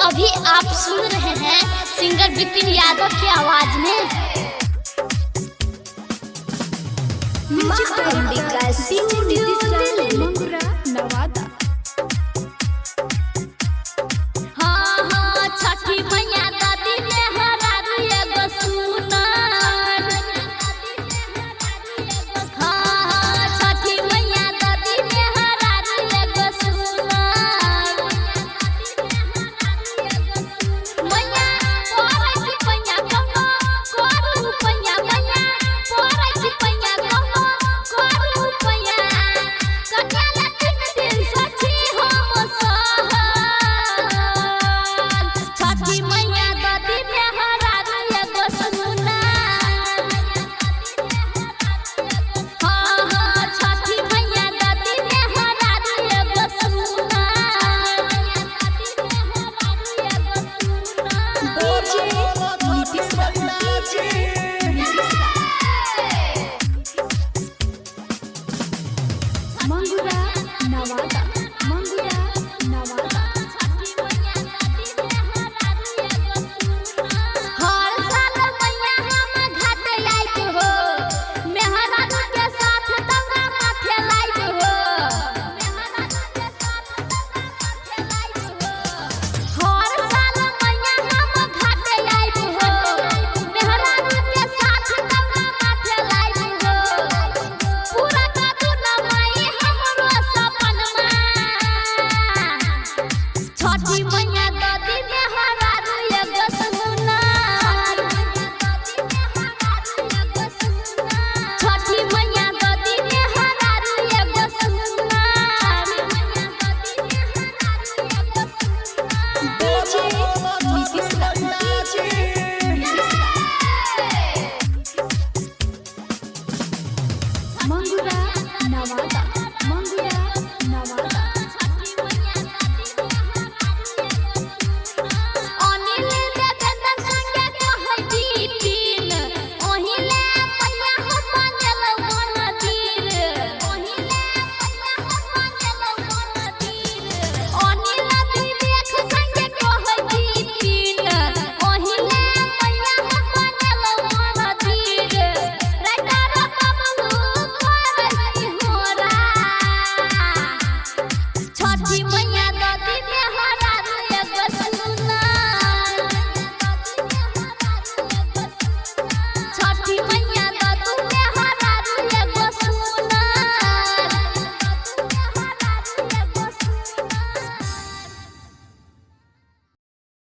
अभी आप सुन रहे हैं सिंगर विपिन यादव की आवाज में। मंगुरा नवादा। हाँ हाँ छठी मैया दादी ने हरारू एगो सुनार। हाँ हाँ छठी मैया दादी ने हरारू एगो सुनार। मैया पोरै छी पैया कहो करू पैया मैया पोरै छी पैया कहो करू पैया। कन्या तीन दिन सची हम सहल। छठी मैया दादी ने हरारू एगो सुनार। हाँ हाँ छठी मैया दादी ने हरारू एगो सुनार। मंगुरा नवादा। मंगुरा नवादा। हर साल मैया हम घाट आइब हो, मेहरारू के साथ दौरा माथे लाइब हो। हर साल मैया हम घाट आइब हो, मेहरारू के साथ दौरा माथे लाइब हो। पूरा करू न माई हमरो सपनमा। छठी